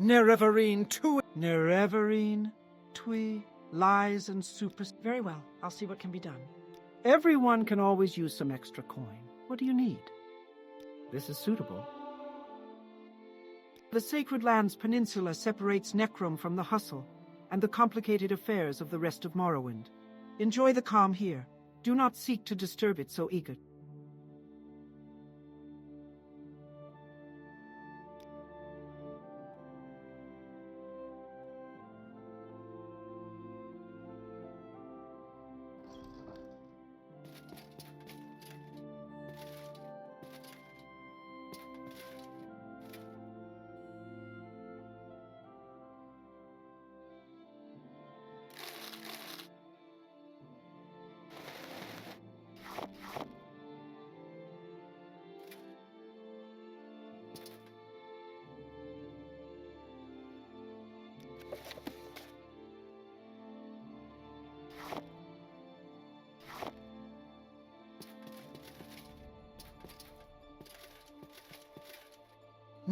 Nerevarine Tui, lies and Very well. I'll see what can be done. Everyone can always use some extra coin. What do you need? This is suitable. The Sacred Lands Peninsula separates Necrom from the hustle and the complicated affairs of the rest of Morrowind. Enjoy the calm here. Do not seek to disturb it so eager.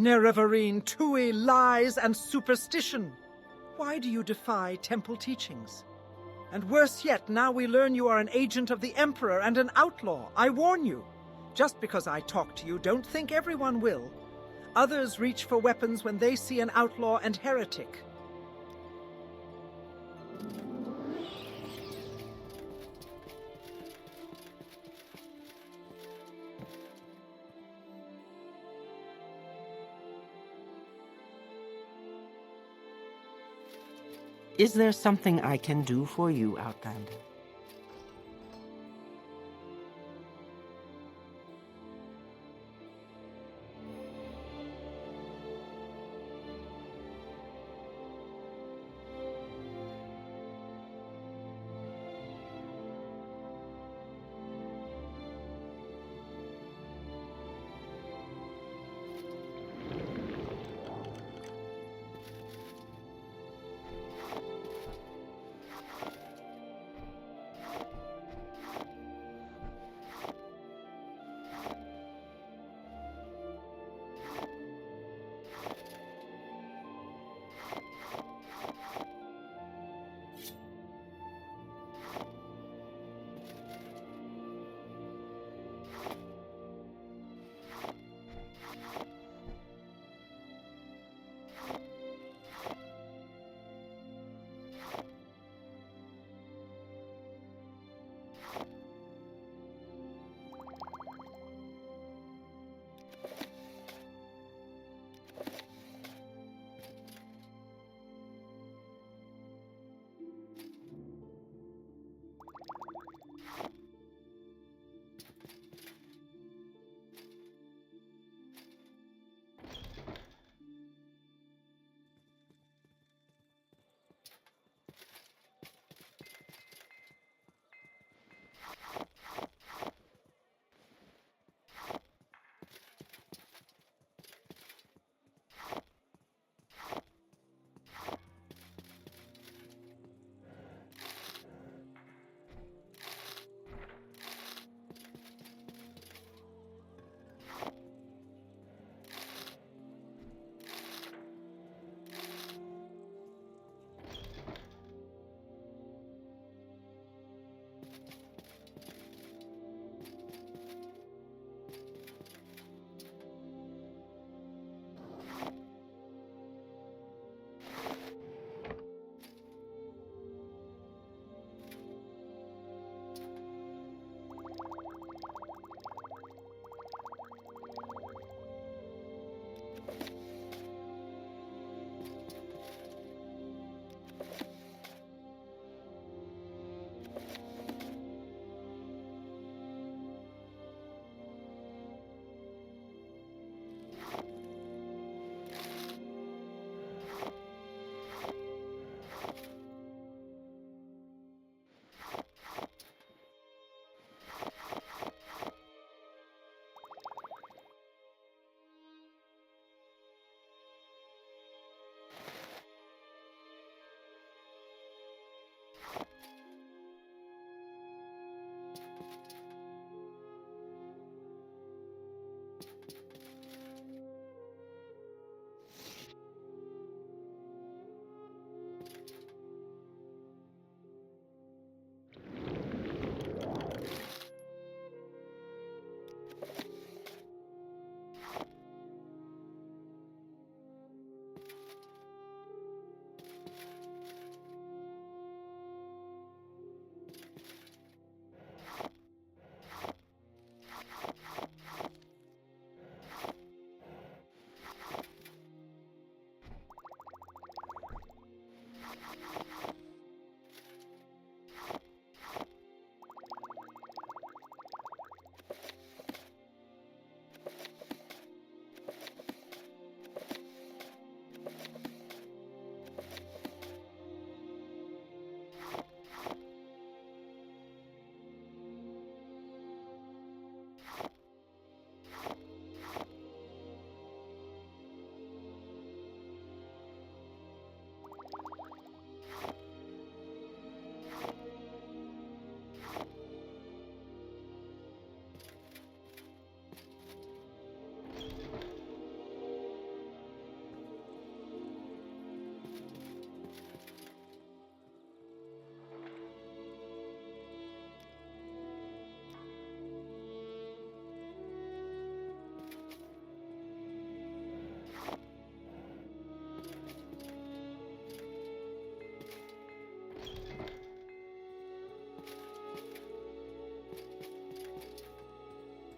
Nerevarine Tui, lies and superstition. Why do you defy temple teachings? And worse yet, now we learn you are an agent of the Emperor and an outlaw. I warn you. Just because I talk to you, don't think everyone will. Others reach for weapons when they see an outlaw and heretic. Is there something I can do for you, Outlander?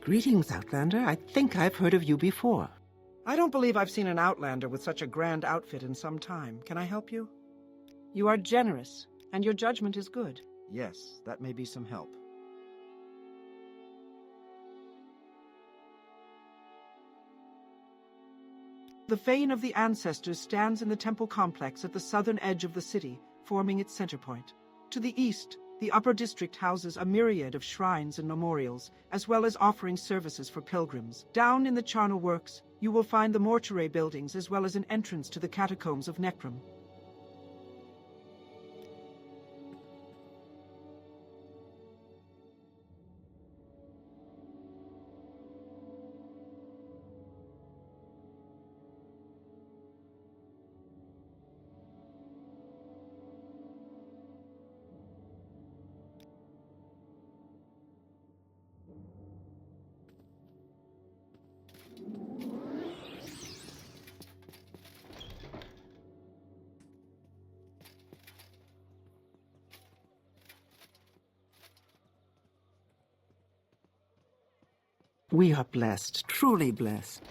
Greetings, Outlander. I think I've heard of you before. I don't believe I've seen an Outlander with such a grand outfit in some time. Can I help you? You are generous, and your judgment is good. Yes, that may be some help. The Fane of the Ancestors stands in the temple complex at the southern edge of the city, forming its center point. To the east, the upper district houses a myriad of shrines and memorials, as well as offering services for pilgrims. Down in the charnel works, you will find the mortuary buildings as well as an entrance to the catacombs of Necrom. We are blessed, truly blessed.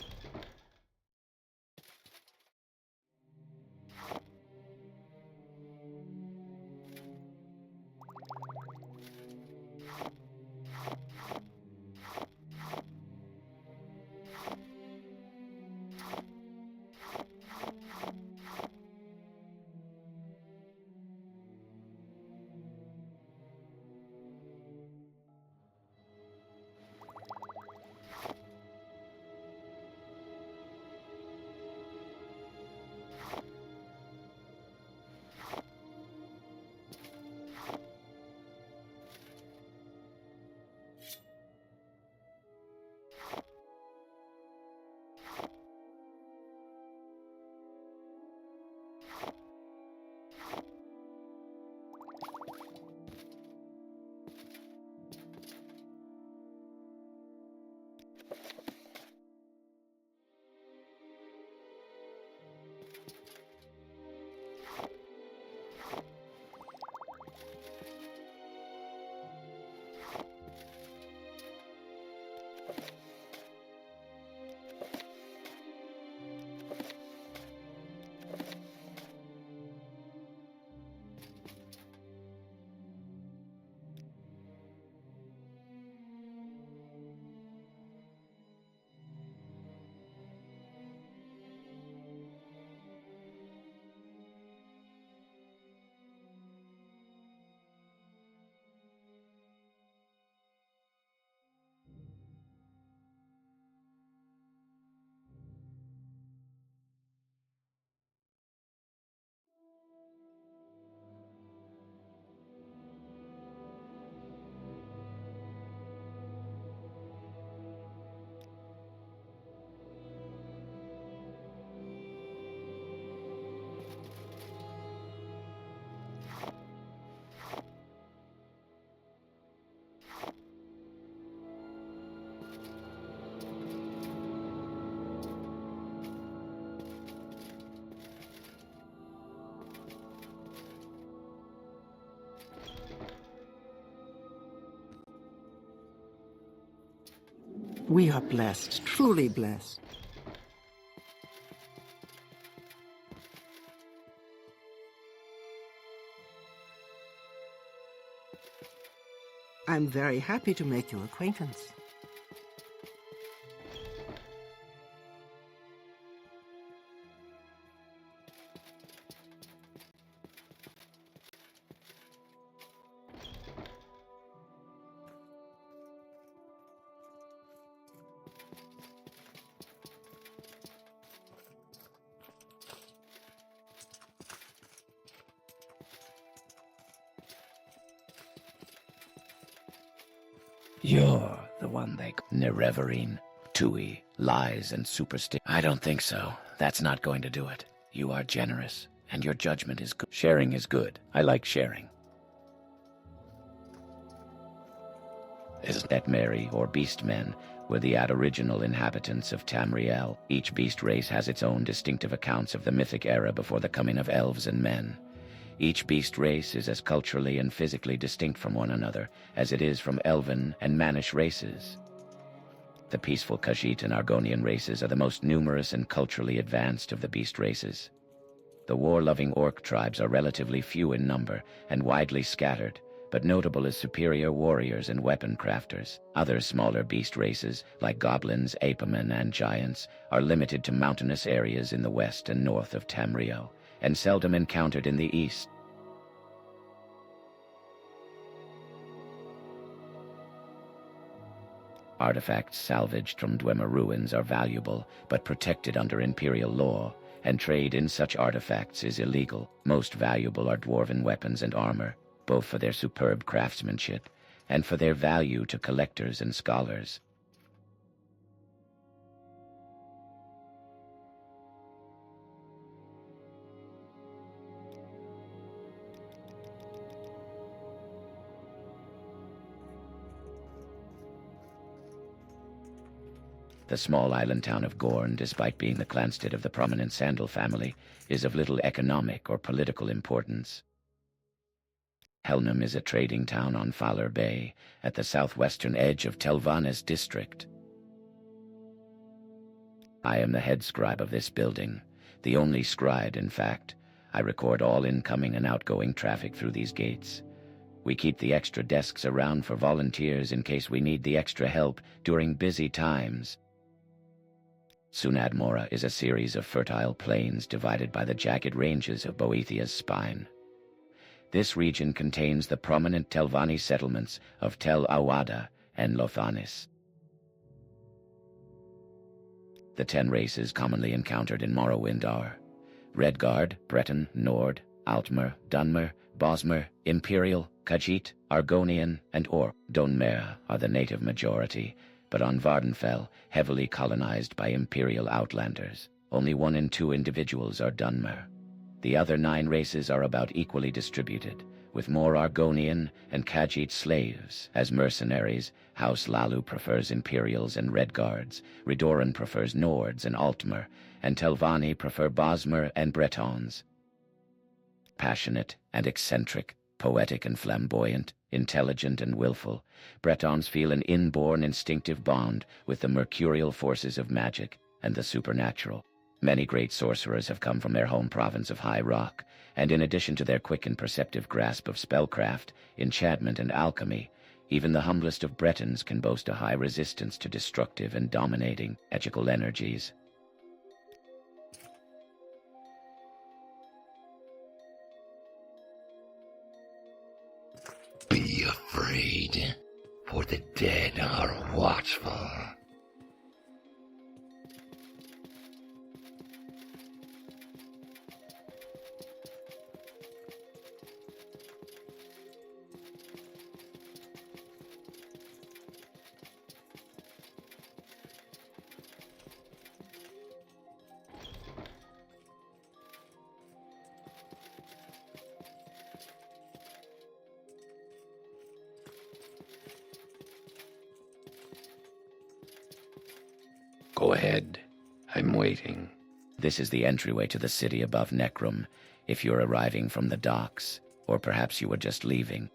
We are blessed, truly blessed. I'm very happy to make your acquaintance. You're the one they Nerevarine, Tui, lies, and superstition. I don't think so. That's not going to do it. You are generous, and your judgment is good. Sharing is good. I like sharing. Isn't that Mary, or beast men, were the aboriginal inhabitants of Tamriel? Each beast race has its own distinctive accounts of the mythic era before the coming of elves and men. Each beast race is as culturally and physically distinct from one another as it is from elven and mannish races. The peaceful Khajiit and Argonian races are the most numerous and culturally advanced of the beast races. The war-loving orc tribes are relatively few in number and widely scattered, but notable as superior warriors and weapon crafters. Other smaller beast races, like goblins, apemen, and giants, are limited to mountainous areas in the west and north of Tamriel, and seldom encountered in the east. Artifacts salvaged from Dwemer ruins are valuable, but protected under Imperial law, and trade in such artifacts is illegal. Most valuable are dwarven weapons and armor, both for their superb craftsmanship and for their value to collectors and scholars. The small island town of Gorn, despite being the clanstead of the prominent Sandal family, is of little economic or political importance. Helnum is a trading town on Faller Bay, at the southwestern edge of Telvannis district. I am the head scribe of this building, the only scribe, in fact. I record all incoming and outgoing traffic through these gates. We keep the extra desks around for volunteers in case we need the extra help during busy times. Sunad Mora is a series of fertile plains divided by the jagged ranges of Boethia's spine. This region contains the prominent Telvanni settlements of Tel Awada and Lothanis. The 10 races commonly encountered in Morrowind are Redguard, Breton, Nord, Altmer, Dunmer, Bosmer, Imperial, Khajiit, Argonian, and Orc. Donmer are the native majority, but on Vardenfell, heavily colonized by Imperial outlanders. Only 1 in 2 individuals are Dunmer. The other 9 races are about equally distributed, with more Argonian and Khajiit slaves. As mercenaries, House Lalu prefers Imperials and Redguards, Ridoran prefers Nords and Altmer, and Telvanni prefer Bosmer and Bretons. Passionate and eccentric, poetic and flamboyant, intelligent and willful, Bretons feel an inborn instinctive bond with the mercurial forces of magic and the supernatural. Many great sorcerers have come from their home province of High Rock, and in addition to their quick and perceptive grasp of spellcraft, enchantment, and alchemy, even the humblest of Bretons can boast a high resistance to destructive and dominating magical energies. Be afraid, for the dead are watchful. Go ahead. I'm waiting. This is the entryway to the city above Necrom, if you're arriving from the docks, or perhaps you were just leaving.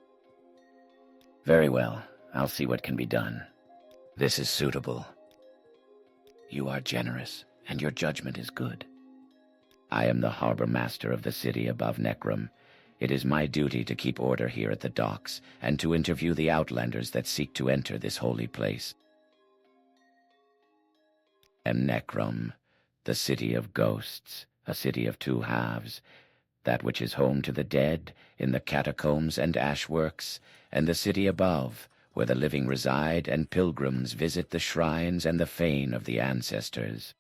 Very well, I'll see what can be done. This is suitable. You are generous, and your judgment is good. I am the harbor master of the city above Necrom. It is my duty to keep order here at the docks, and to interview the outlanders that seek to enter this holy place. And Necrom, the city of ghosts, a city of 2 halves, that which is home to the dead in the catacombs and ashworks, and the city above, where the living reside and pilgrims visit the shrines and the fane of the ancestors.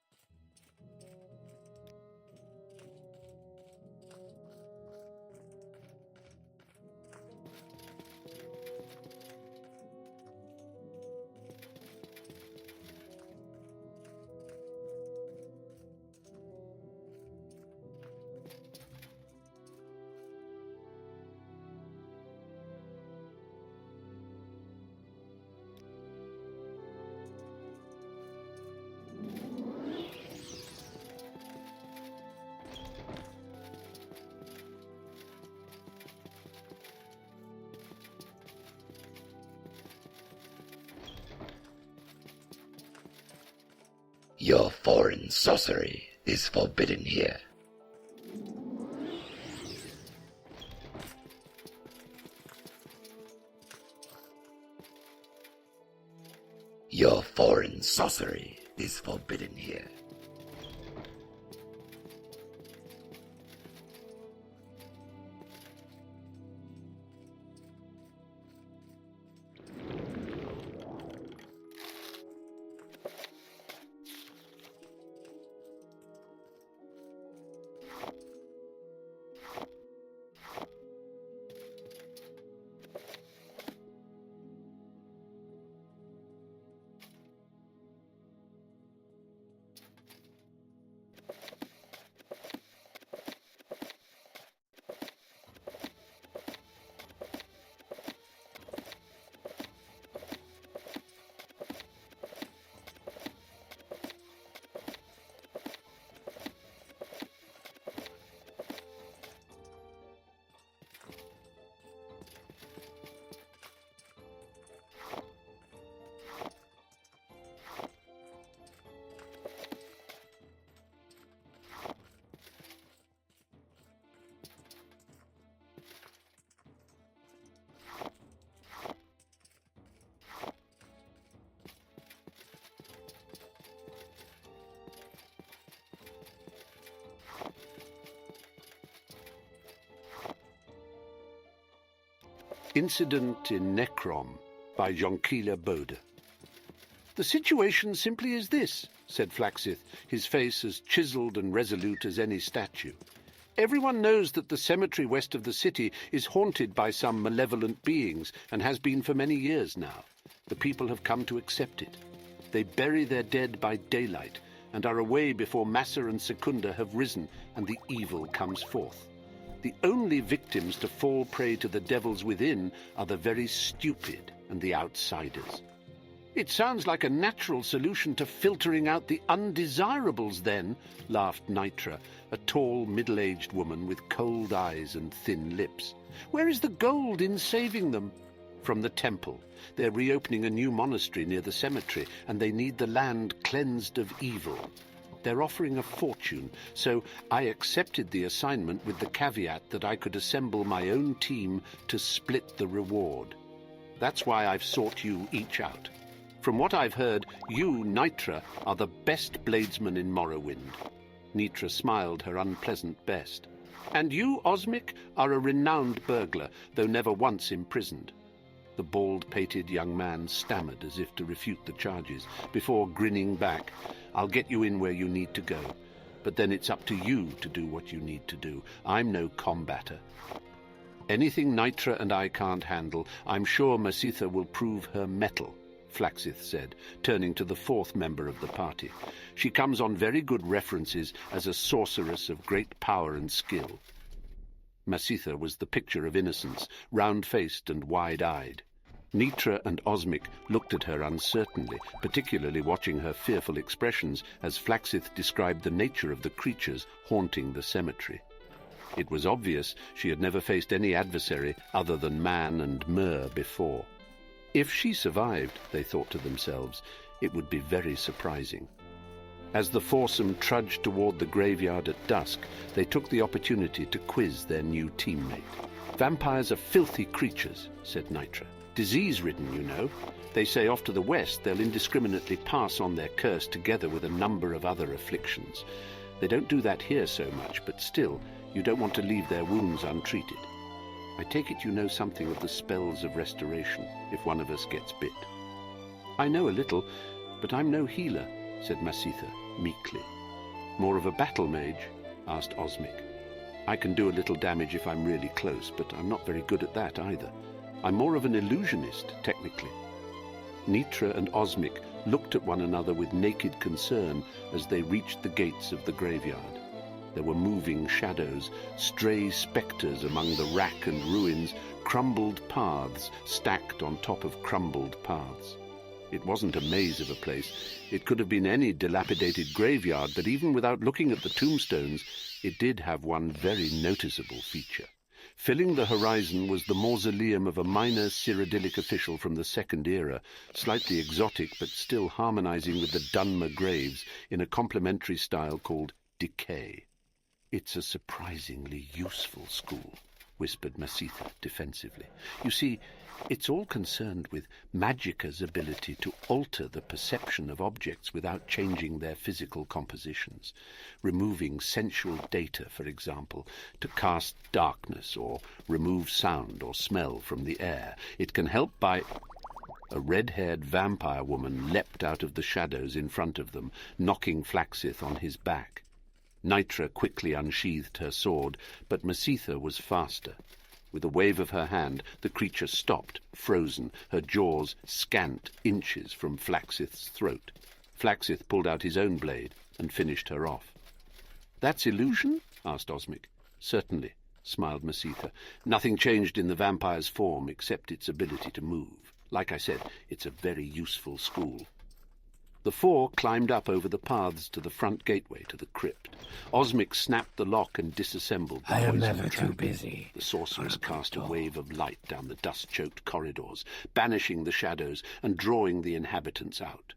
Your foreign sorcery is forbidden here. Your foreign sorcery is forbidden here. Incident in Necrom by Jonkila Bode. The situation simply is this, said Flaxith, his face as chiselled and resolute as any statue. Everyone knows that the cemetery west of the city is haunted by some malevolent beings, and has been for many years now. The people have come to accept it. They bury their dead by daylight, and are away before Massa and Secunda have risen, and the evil comes forth. The only victims to fall prey to the devils within are the very stupid and the outsiders. It sounds like a natural solution to filtering out the undesirables, then, laughed Nitra, a tall, middle-aged woman with cold eyes and thin lips. Where is the gold in saving them? From the temple. They're reopening a new monastery near the cemetery, and they need the land cleansed of evil. They're offering a fortune, so I accepted the assignment with the caveat that I could assemble my own team to split the reward. That's why I've sought you each out. From what I've heard, you, Nitra, are the best bladesman in Morrowind. Nitra smiled her unpleasant best. And you, Osmic, are a renowned burglar, though never once imprisoned. The bald-pated young man stammered as if to refute the charges, before grinning back. I'll get you in where you need to go, but then it's up to you to do what you need to do. I'm no combatter. Anything Nitra and I can't handle, I'm sure Masitha will prove her mettle, Flaxith said, turning to the fourth member of the party. She comes on very good references as a sorceress of great power and skill. Masitha was the picture of innocence, round-faced and wide-eyed. Nitra and Osmic looked at her uncertainly, particularly watching her fearful expressions as Flaxith described the nature of the creatures haunting the cemetery. It was obvious she had never faced any adversary other than man and Mer before. If she survived, they thought to themselves, it would be very surprising. As the foursome trudged toward the graveyard at dusk, they took the opportunity to quiz their new teammate. Vampires are filthy creatures, said Nitra. Disease-ridden, you know. They say off to the west they'll indiscriminately pass on their curse together with a number of other afflictions. They don't do that here so much, but still, you don't want to leave their wounds untreated. I take it you know something of the spells of restoration, if one of us gets bit. I know a little, but I'm no healer, said Masitha, meekly. More of a battle mage? Asked Osmic. I can do a little damage if I'm really close, but I'm not very good at that either. I'm more of an illusionist, technically. Nitra and Osmic looked at one another with naked concern as they reached the gates of the graveyard. There were moving shadows, stray spectres among the wrack and ruins, crumbled paths stacked on top of crumbled paths. It wasn't a maze of a place. It could have been any dilapidated graveyard, but even without looking at the tombstones, it did have one very noticeable feature. Filling the horizon was the mausoleum of a minor Cyrodiilic official from the Second Era, slightly exotic but still harmonizing with the Dunmer graves in a complementary style called Decay. "It's a surprisingly useful school," whispered Masitha defensively. "You see, it's all concerned with Magicka's ability to alter the perception of objects without changing their physical compositions, removing sensual data, for example, to cast darkness or remove sound or smell from the air. It can help by—" A red-haired vampire woman leapt out of the shadows in front of them, knocking Flaxith on his back. Nitra quickly unsheathed her sword, but Masitha was faster. With a wave of her hand, the creature stopped, frozen, her jaws scant inches from Flaxith's throat. Flaxith pulled out his own blade and finished her off. "That's illusion?" asked Osmic. "Certainly," smiled Masitha. "Nothing changed in the vampire's form except its ability to move. Like I said, it's a very useful school." The four climbed up over the paths to the front gateway to the crypt. Osmic snapped the lock and disassembled the I am poison never trap. too busy. The sorceress cast a wave of light down the dust-choked corridors, banishing the shadows and drawing the inhabitants out.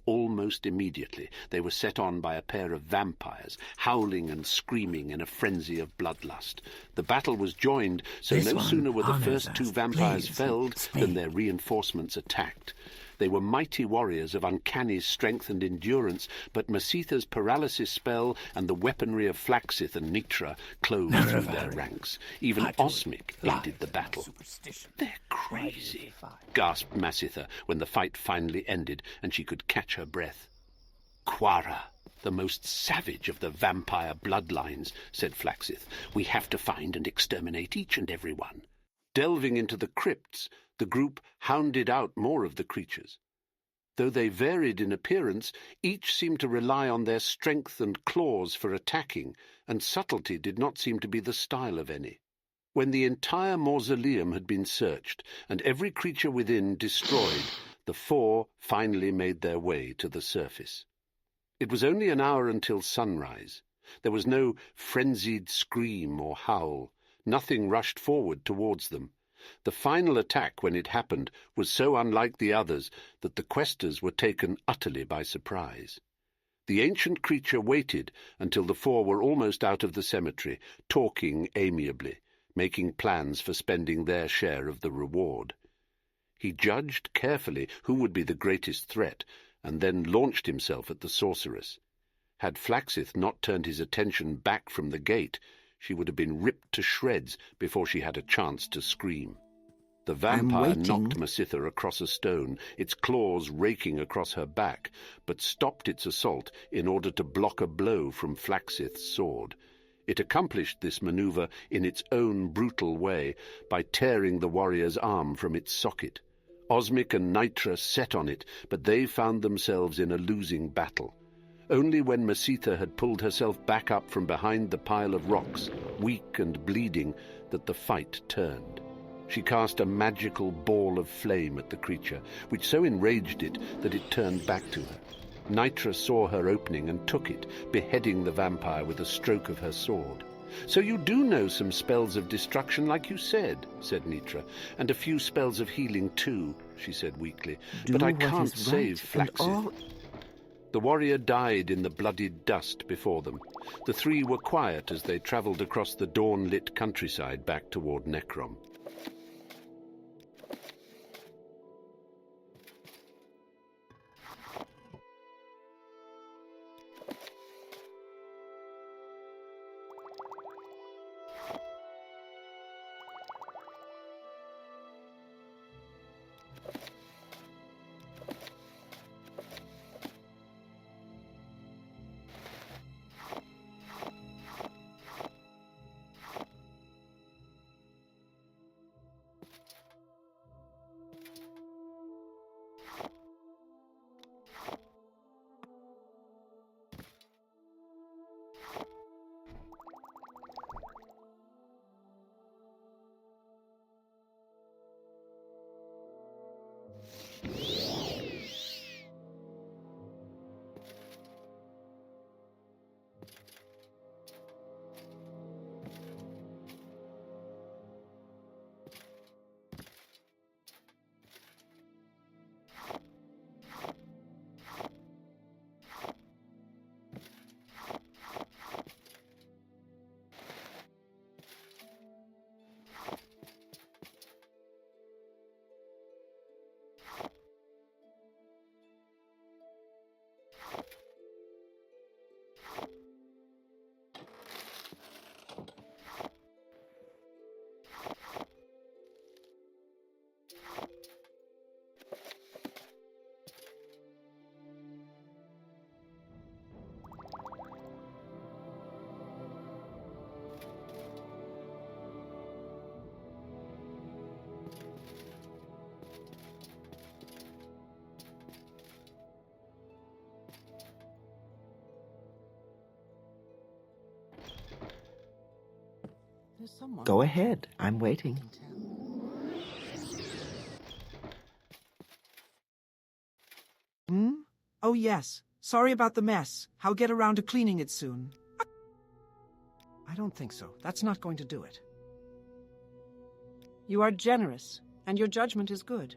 Almost immediately they were set on by a pair of vampires, howling and screaming in a frenzy of bloodlust. The battle was joined, so This no one sooner were the honors first us. two vampires Please, felled speak. than their reinforcements attacked. They were mighty warriors of uncanny strength and endurance, but Masitha's paralysis spell and the weaponry of Flaxith and Nitra clove through their ranks. Even Osmic ended the battle. "They're crazy," gasped Masitha when the fight finally ended and she could catch her breath. "Quara, the most savage of the vampire bloodlines," said Flaxith. "We have to find and exterminate each and every one." Delving into the crypts, the group hounded out more of the creatures. Though they varied in appearance, each seemed to rely on their strength and claws for attacking, and subtlety did not seem to be the style of any. When the entire mausoleum had been searched, and every creature within destroyed, the four finally made their way to the surface. It was only an hour until sunrise. There was no frenzied scream or howl. Nothing rushed forward towards them. The final attack, when it happened, was so unlike the others that the questers were taken utterly by surprise. The ancient creature waited until the four were almost out of the cemetery, talking amiably, making plans for spending their share of the reward. He judged carefully who would be the greatest threat, and then launched himself at the sorceress. Had Flaxith not turned his attention back from the gate, she would have been ripped to shreds before she had a chance to scream. The vampire knocked Masitha across a stone, its claws raking across her back, but stopped its assault in order to block a blow from Flaxith's sword. It accomplished this maneuver in its own brutal way by tearing the warrior's arm from its socket. Osmic and Nitra set on it, but they found themselves in a losing battle. Only when Masitha had pulled herself back up from behind the pile of rocks, weak and bleeding, that the fight turned. She cast a magical ball of flame at the creature, which so enraged it that it turned back to her. Nitra saw her opening and took it, beheading the vampire with a stroke of her sword. "So you do know some spells of destruction, like you said," said Nitra, "and a few spells of healing too," she said weakly. "But I can't save Flaxith." The warrior died in the bloodied dust before them. The three were quiet as they travelled across the dawn-lit countryside back toward Necrom. Go ahead. I'm waiting. Hmm? Oh, yes. Sorry about the mess. I'll get around to cleaning it soon. I don't think so. That's not going to do it. You are generous, and your judgment is good.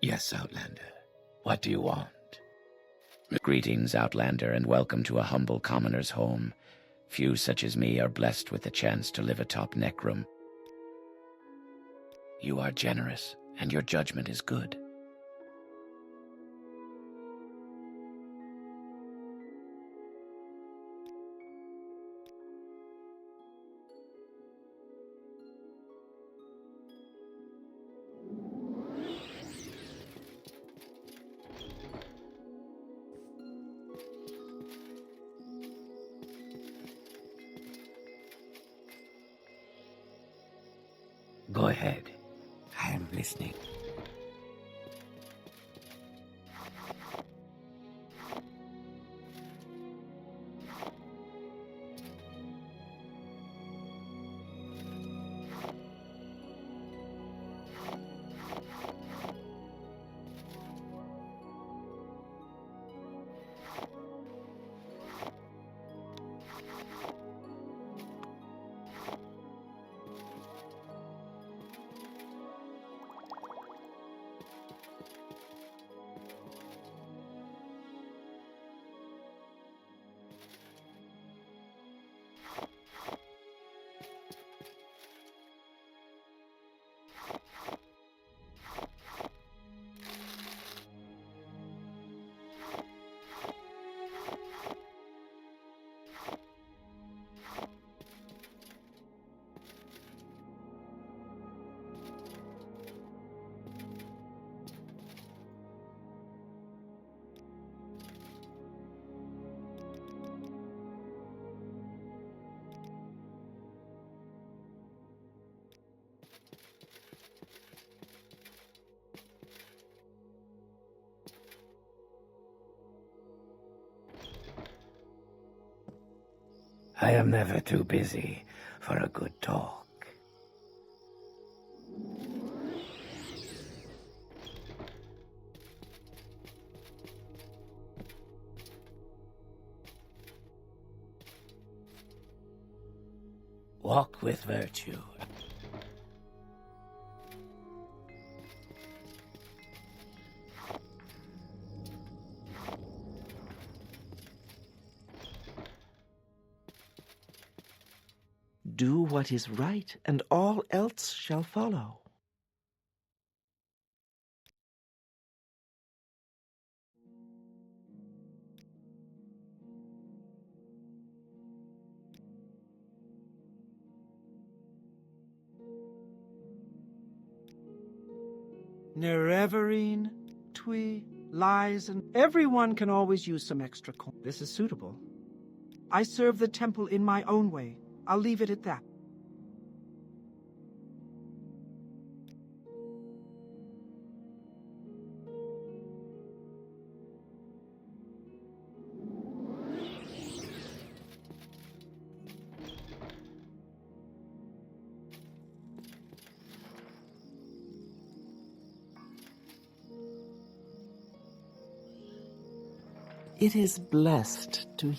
Yes, Outlander. What do you want? Greetings, Outlander, and welcome to a humble commoner's home. Few such as me are blessed with the chance to live atop Necrom. You are generous, and your judgment is good. Go ahead. I am listening. I am never too busy for a good talk. Walk with virtue. Do what is right, and all else shall follow. Nerevarine, Twi, Lies, and everyone can always use some extra coin. This is suitable. I serve the temple in my own way. I'll leave it at that. It is blessed to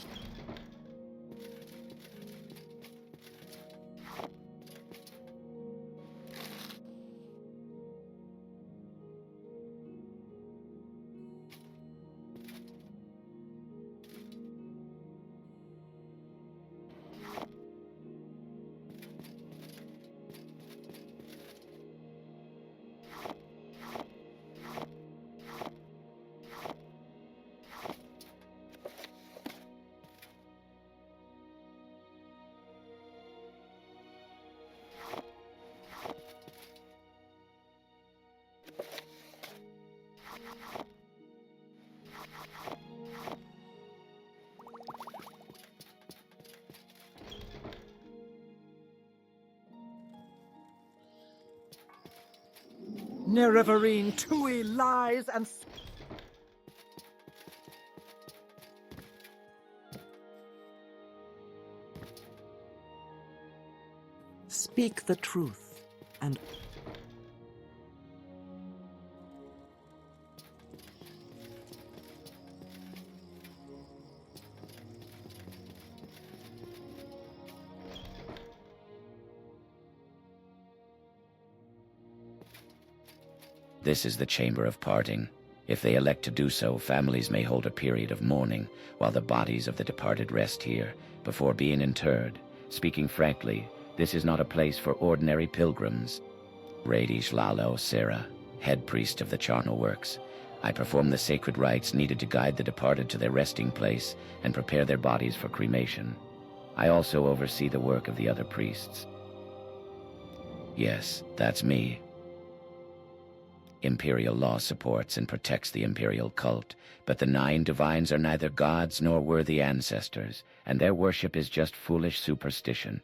Nerevarine, Tui, lies and... speak the truth, and This is the Chamber of Parting. If they elect to do so, families may hold a period of mourning while the bodies of the departed rest here before being interred. Speaking frankly, this is not a place for ordinary pilgrims. Radish Lalo Sarah, head priest of the charnel works. I perform the sacred rites needed to guide the departed to their resting place and prepare their bodies for cremation. I also oversee the work of the other priests. Yes, that's me. Imperial law supports and protects the Imperial cult, but the 9 divines are neither gods nor worthy ancestors, and their worship is just foolish superstition.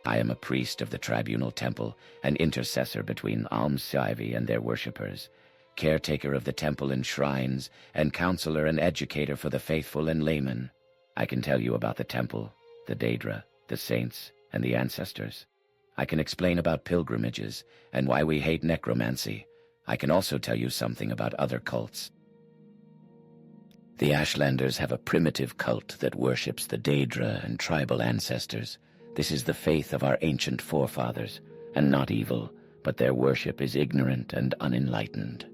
I am a priest of the Tribunal Temple, an intercessor between Almsivi and their worshippers, caretaker of the temple and shrines, and counselor and educator for the faithful and laymen. I can tell you about the temple, the Daedra, the saints, and the ancestors. I can explain about pilgrimages and why we hate necromancy. I can also tell you something about other cults. The Ashlanders have a primitive cult that worships the Daedra and tribal ancestors. This is the faith of our ancient forefathers, and not evil, but their worship is ignorant and unenlightened.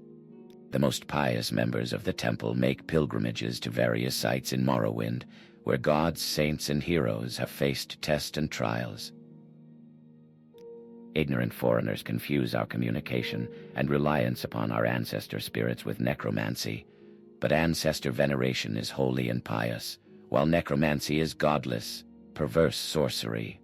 The most pious members of the temple make pilgrimages to various sites in Morrowind, where gods, saints, and heroes have faced test and trials. Ignorant foreigners confuse our communication and reliance upon our ancestor spirits with necromancy, but ancestor veneration is holy and pious, while necromancy is godless, perverse sorcery.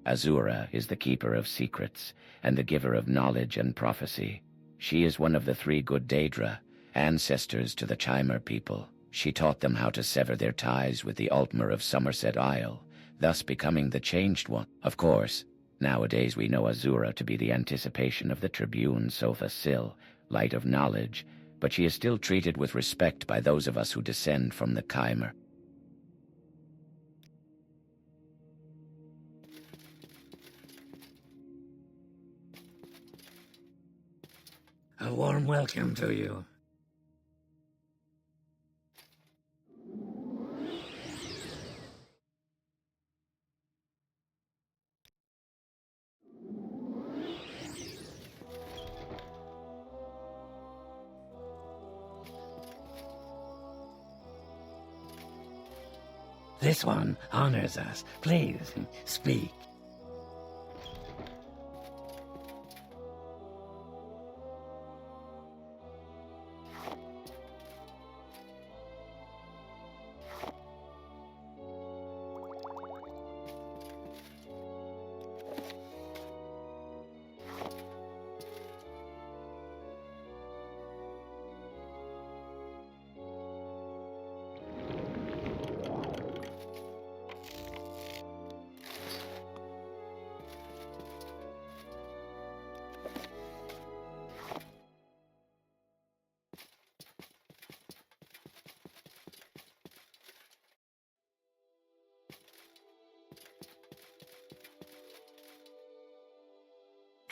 Azura is the keeper of secrets and the giver of knowledge and prophecy. She is one of the 3 good Daedra, ancestors to the Chimer people. She taught them how to sever their ties with the Altmer of Somerset Isle, thus becoming the Changed One. Of course, nowadays we know Azura to be the anticipation of the Tribune Sofa Sil, light of knowledge, but she is still treated with respect by those of us who descend from the Chimer. A warm welcome to you. This one honors us. Please, speak.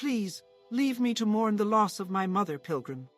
Please, leave me to mourn the loss of my mother, Pilgrim.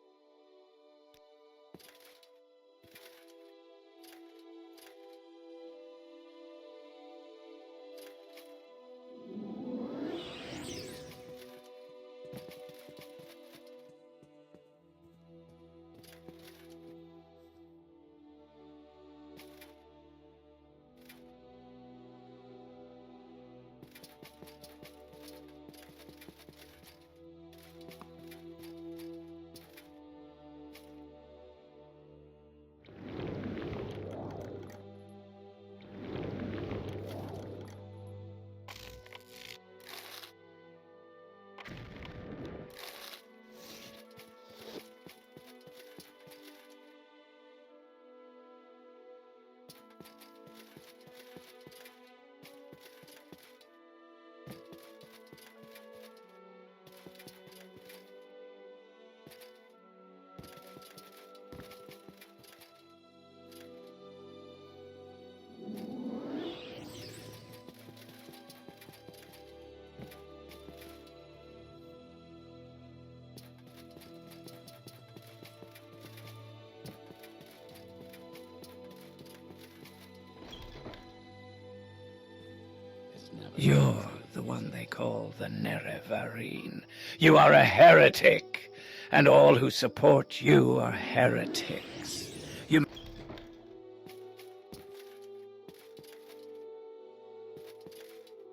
You're the one they call the Nerevarine. You are a heretic, and all who support you are heretics.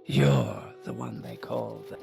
You're the one they call the...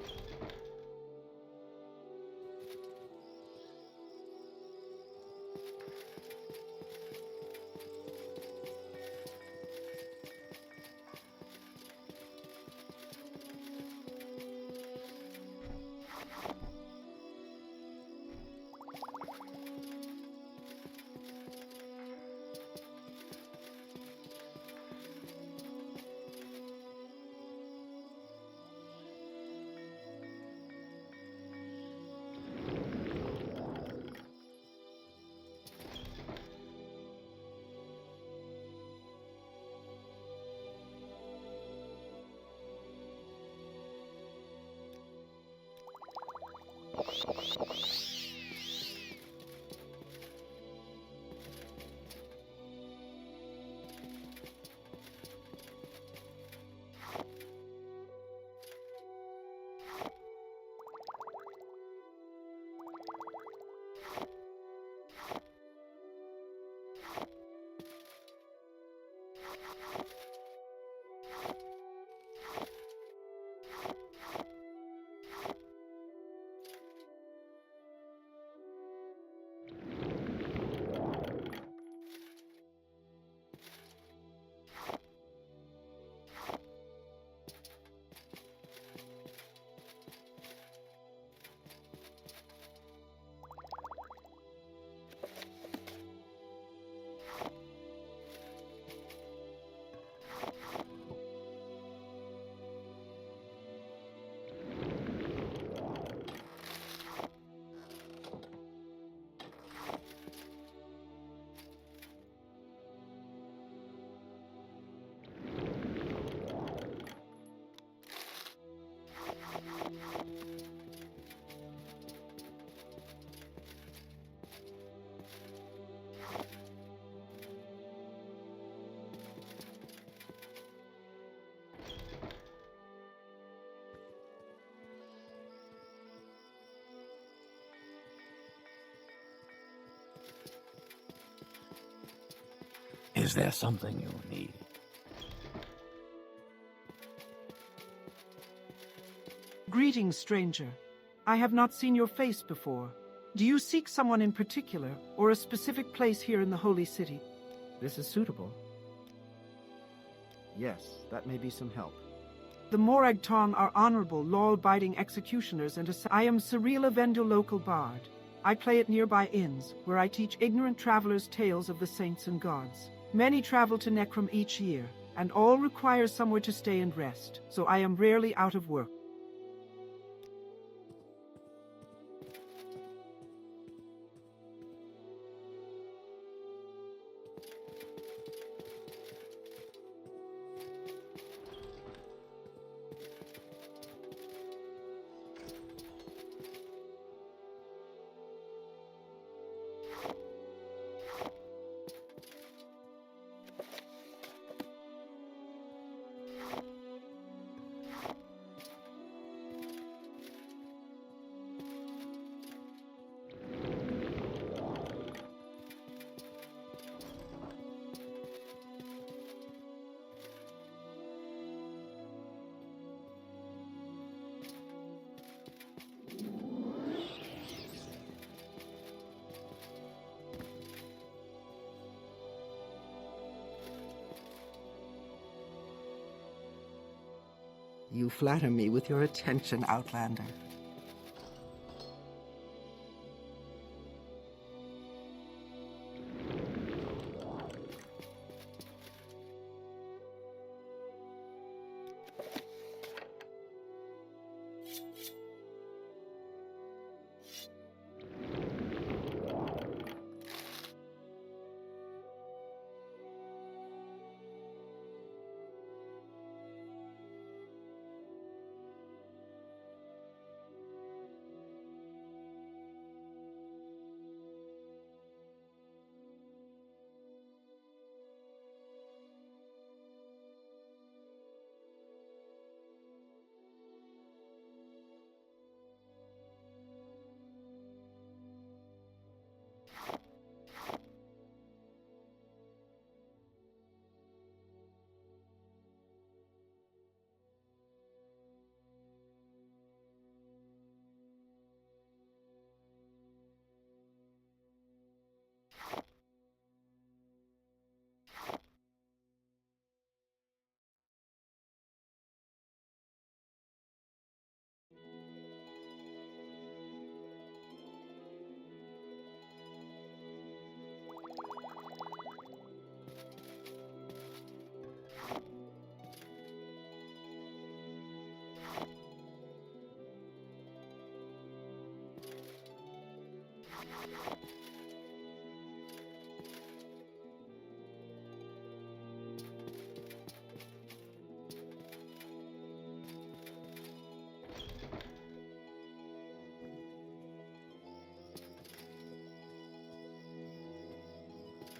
Is there something you need? Greetings, stranger. I have not seen your face before. Do you seek someone in particular, or a specific place here in the Holy City? This is suitable. Yes, that may be some help. The Moragton are honorable, law-abiding executioners, and I am Cirilla Vendel, local bard. I play at nearby inns, where I teach ignorant travelers tales of the saints and gods. Many travel to Necrom each year, and all require somewhere to stay and rest, so I am rarely out of work. You flatter me with your attention, Outlander.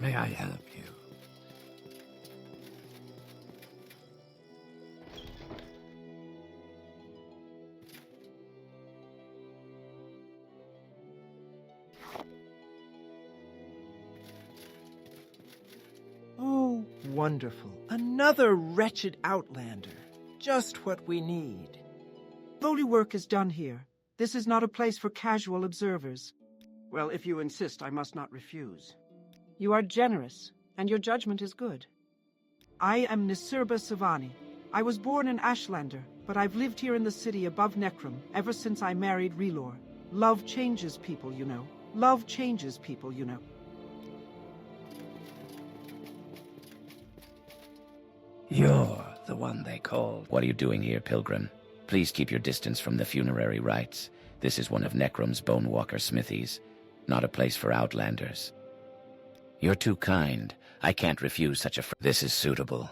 May I help you? Oh, wonderful. Another wretched outlander. Just what we need. Holy work is done here. This is not a place for casual observers. Well, if you insist, I must not refuse. You are generous, and your judgment is good. I am Nisirba Savani. I was born in Ashlander, but I've lived here in the city above Necrom ever since I married Relor. Love changes people, you know. Love changes people, you know. You're the one they called. What are you doing here, pilgrim? Please keep your distance from the funerary rites. This is one of Necrom's Bonewalker smithies, not a place for outlanders. You're too kind. I can't refuse such a This is suitable.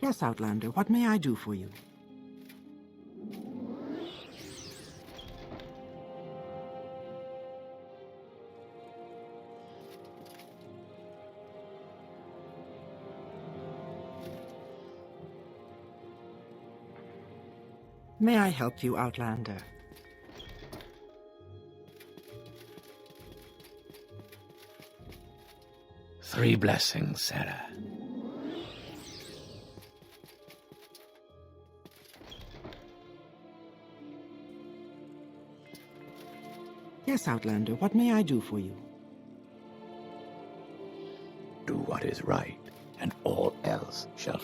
Yes, Outlander, what may I do for you? May I help you, Outlander? Three blessings, Sarah. Yes, Outlander, what may I do for you? Do what is right, and all else shall...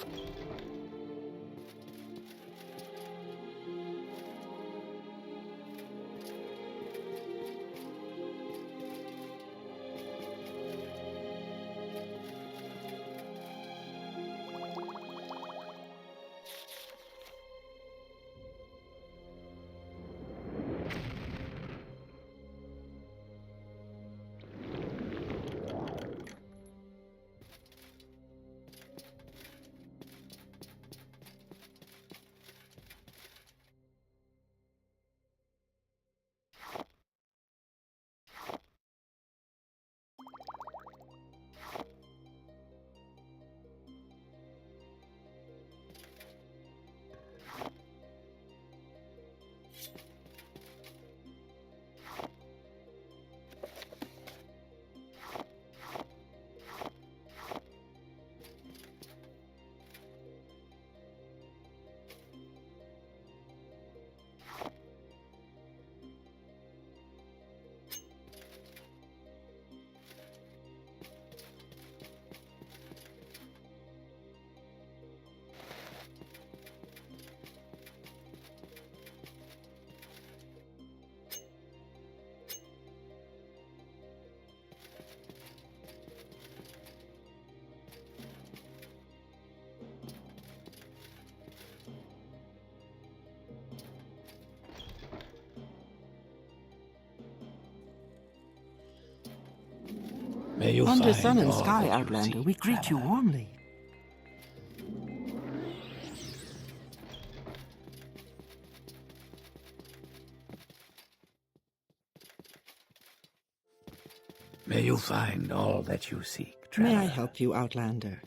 May you Under find sun and all sky, that you Outlander, seek, we greet you traveler. warmly. May you find all that you seek, May traveler. I help you, Outlander?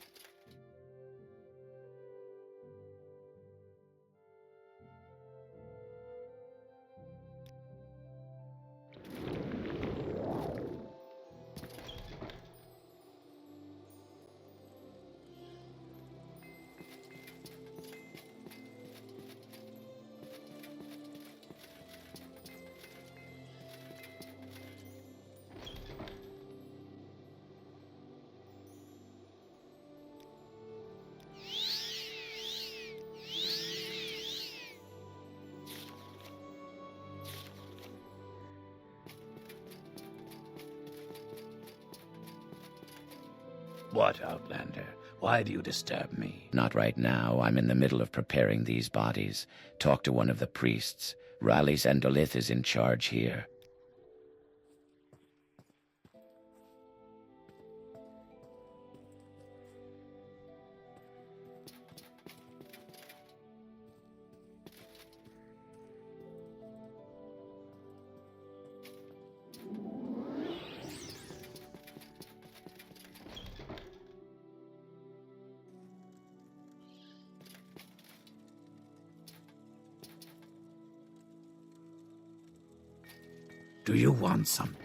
What, Outlander? Why do you disturb me? Not right now. I'm in the middle of preparing these bodies. Talk to one of the priests. Raleigh Zendolith is in charge here. Do you want some